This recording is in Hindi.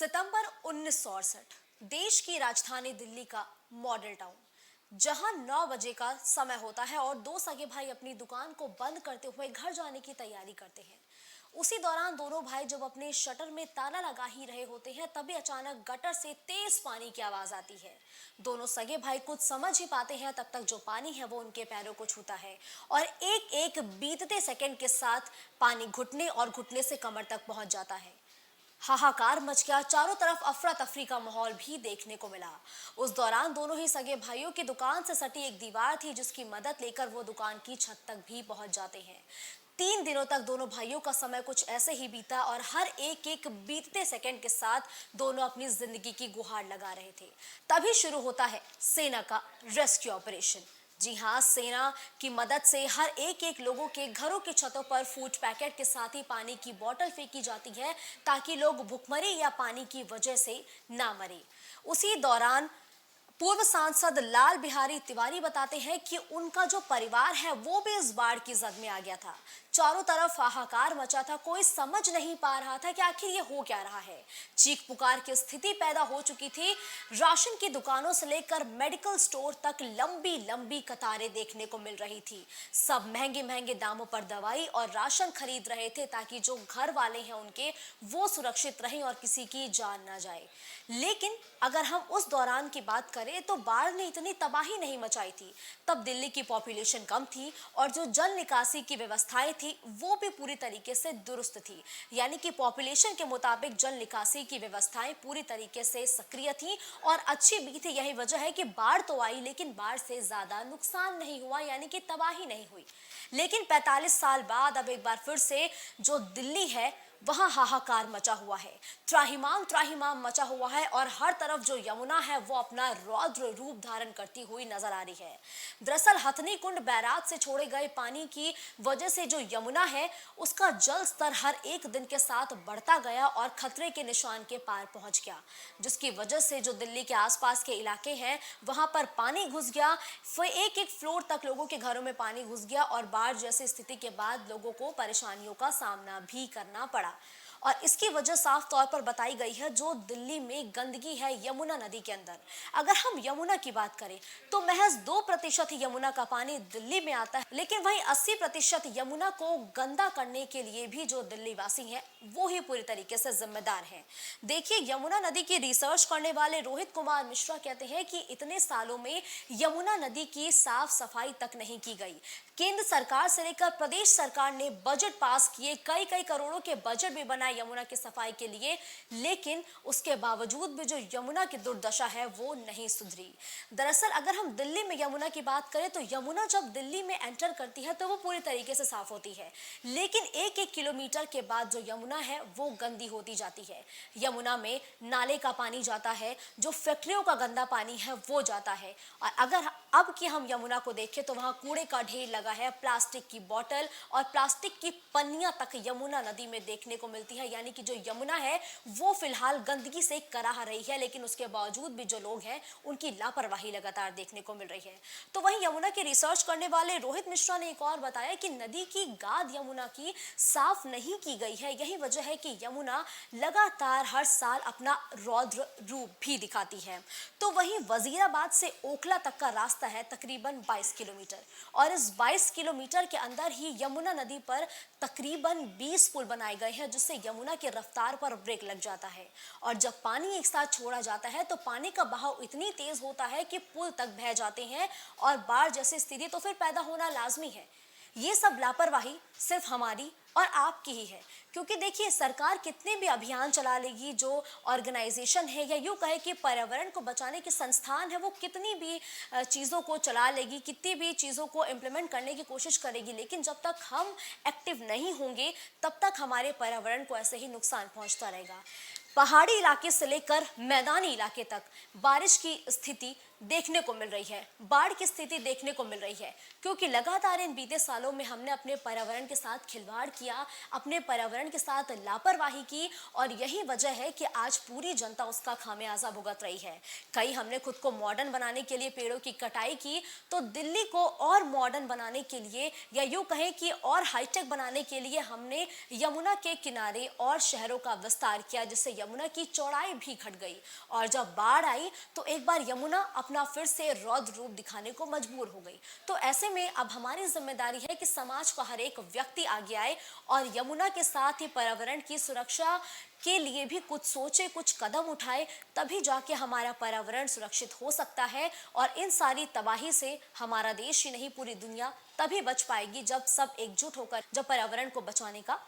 सितंबर 1968 देश की राजधानी दिल्ली का मॉडल टाउन, जहां 9 बजे का समय होता है और दो सगे भाई अपनी दुकान को बंद करते हुए घर जाने की तैयारी करते हैं। उसी दौरान दोनों भाई जब अपने शटर में ताला लगा ही रहे होते हैं, तभी अचानक गटर से तेज पानी की आवाज आती है। दोनों सगे भाई कुछ समझ ही पाते हैं तब तक जो पानी है वो उनके पैरों को छूता है और एक एक बीतते सेकंड के साथ पानी घुटने और घुटने से कमर तक पहुंच जाता है। हाहाकार मच गया, चारों तरफ अफरा तफरी का माहौल भी देखने को मिला। उस दौरान दोनों ही सगे भाइयों की दुकान से सटी एक दीवार थी, जिसकी मदद लेकर वो दुकान की छत तक भी पहुंच जाते हैं। 3 दिनों तक दोनों भाइयों का समय कुछ ऐसे ही बीता और हर एक एक बीतते सेकंड के साथ दोनों अपनी जिंदगी की गुहार लगा रहे थे। तभी शुरू होता है सेना का रेस्क्यू ऑपरेशन। जी हाँ, सेना की मदद से हर एक एक लोगों के घरों की छतों पर फूड पैकेट के साथ ही पानी की बोतल फेंकी जाती है, ताकि लोग भुखमरी या पानी की वजह से ना मरे। उसी दौरान पूर्व सांसद लाल बिहारी तिवारी बताते हैं कि उनका जो परिवार है वो भी इस बाढ़ की जद में आ गया था। चारों तरफ हाहाकार मचा था, कोई समझ नहीं पा रहा था कि आखिर ये हो क्या रहा है। चीख पुकार की स्थिति पैदा हो चुकी थी। राशन की दुकानों से लेकर मेडिकल स्टोर तक लंबी लंबी कतारें देखने को मिल रही थी। सब महंगे महंगे दामों पर दवाई और राशन खरीद रहे थे, ताकि जो घर वाले हैं उनके वो सुरक्षित रहें और किसी की जान ना जाए। लेकिन अगर हम उस दौरान की बात करें तो बाढ़ ने इतनी तबाही नहीं मचाई थी। तब दिल्ली की पॉपुलेशन कम थी और जो जल निकासी की व्यवस्थाएं थी वो भी पूरी तरीके से दुरुस्त थी। यानी कि पॉपुलेशन के मुताबिक जल निकासी की व्यवस्थाएं पूरी तरीके से सक्रिय थी और अच्छी भी थी। यही वजह है कि बाढ़ तो आई, लेकिन बाढ़ से ज्यादा नुकसान नहीं हुआ, यानी कि तबाही नहीं हुई। लेकिन 45 साल बाद अब एक बार फिर से जो दिल्ली है वहां हाहाकार मचा हुआ है, त्राहिमाम त्राहिमाम मचा हुआ है और हर तरफ जो यमुना है वो अपना रौद्र रूप धारण करती हुई नजर आ रही है। दरअसल हथनी कुंड बैराज से छोड़े गए पानी की वजह से जो यमुना है उसका जल स्तर हर एक दिन के साथ बढ़ता गया और खतरे के निशान के पार पहुंच गया, जिसकी वजह से जो दिल्ली के आसपास के इलाके हैं वहां पर पानी घुस गया। फिर एक एक फ्लोर तक लोगों के घरों में पानी घुस गया और बाढ़ जैसी स्थिति के बाद लोगों को परेशानियों का सामना भी करना पड़ा। और इसकी वजह साफ तौर पर बताई गई है, जो दिल्ली में गंदगी है यमुना नदी के अंदर। अगर हम यमुना की बात करें तो महज 2% ही यमुना का पानी दिल्ली में आता है, लेकिन वहीं 80% यमुना को गंदा करने के लिए भी जो दिल्ली वासी हैं वो ही पूरी तरीके से जिम्मेदार हैं। देखिए, यमुना नदी की रिसर्च करने वाले रोहित कुमार मिश्रा कहते हैं कि इतने सालों में यमुना नदी की साफ सफाई तक नहीं की गई। केंद्र सरकार से लेकर प्रदेश सरकार ने बजट पास किए, कई कई करोड़ों के बजट भी बनाए यमुना की सफाई के लिए, लेकिन उसके बावजूद भी जो यमुना की दुर्दशा है वो नहीं सुधरी। दरअसल अगर हम दिल्ली में यमुना की बात करें तो यमुना जब दिल्ली में एंटर करती है तो वो पूरी तरीके से साफ होती है, लेकिन एक एक किलोमीटर के बाद जो यमुना है वो गंदी होती जाती है। यमुना में नाले का पानी जाता है, जो फैक्ट्रियों का गंदा पानी है वो जाता है। और अगर अब की हम यमुना को देखें तो वहां कूड़े का ढेर लगा है, प्लास्टिक की बोतल और प्लास्टिक की पन्नियां तक यमुना नदी में देखने को मिलती है। यानी कि जो यमुना है वो फिलहाल गंदगी से कराह रही है, लेकिन उसके बावजूद भी जो लोग हैं उनकी लापरवाही लगातार देखने को मिल रही है। तो वहीं यमुना की रिसर्च करने वाले रोहित मिश्रा ने एक और बताया कि नदी की गाद यमुना की साफ नहीं की गई है। यही वजह है कि यमुना लगातार हर साल अपना रौद्र रूप भी दिखाती है। तो वहीं वजीराबाद से ओखला तक का रास्ता है तकरीबन 22 किलोमीटर और इस 22 किलोमीटर के अंदर ही यमुना नदी पर तकरीबन 20 पुल बनाए गए हैं, जिससे यमुना की रफ्तार पर ब्रेक लग जाता है। और जब पानी एक साथ छोड़ा जाता है तो पानी का बहाव इतनी तेज होता है कि पुल तक बह जाते हैं और बाढ़ जैसी स्थिति तो फिर पैदा होना लाजमी है। ये सब लापरवाही सिर्फ हमारी और आपकी ही है, क्योंकि देखिए सरकार कितने भी अभियान चला लेगी, जो ऑर्गेनाइजेशन है या यूं कहे कि पर्यावरण को बचाने के संस्थान है वो कितनी भी चीज़ों को चला लेगी, कितनी भी चीज़ों को इम्प्लीमेंट करने की कोशिश करेगी, लेकिन जब तक हम एक्टिव नहीं होंगे तब तक हमारे पर्यावरण को ऐसे ही नुकसान पहुंचता रहेगा। पहाड़ी इलाके से लेकर मैदानी इलाके तक बारिश की स्थिति देखने को मिल रही है, बाढ़ की स्थिति देखने को मिल रही है, क्योंकि लगातार इन बीते सालों में हमने अपने पर्यावरण के साथ खिलवाड़ किया, अपने पर्यावरण के साथ लापरवाही की और यही वजह है कि आज पूरी जनता उसका खामियाजा भुगत रही है। कई हमने खुद को मॉडर्न बनाने के लिए पेड़ों की कटाई की, तो दिल्ली को और मॉडर्न बनाने के लिए या यूं कहें कि और हाईटेक बनाने के लिए हमने यमुना के किनारे और शहरों का विस्तार किया, जिससे यमुना की चौड़ाई भी घट गई और जब बाढ़ आई तो एक बार यमुना अपना फिर से रौद्र रूप दिखाने को मजबूर हो गई। तो ऐसे में अब हमारी जिम्मेदारी है कि समाज का हर एक व्यक्ति आगे आए और यमुना के साथ ही पर्यावरण की सुरक्षा के लिए भी कुछ सोचे, कुछ कदम उठाए, तभी जाके हमारा पर्यावरण सुरक्षित हो सकता है। और इन सारी तबाही से हमारा देश ही नहीं पूरी दुनिया तभी बच पाएगी जब सब एकजुट होकर जब पर्यावरण को बचाने का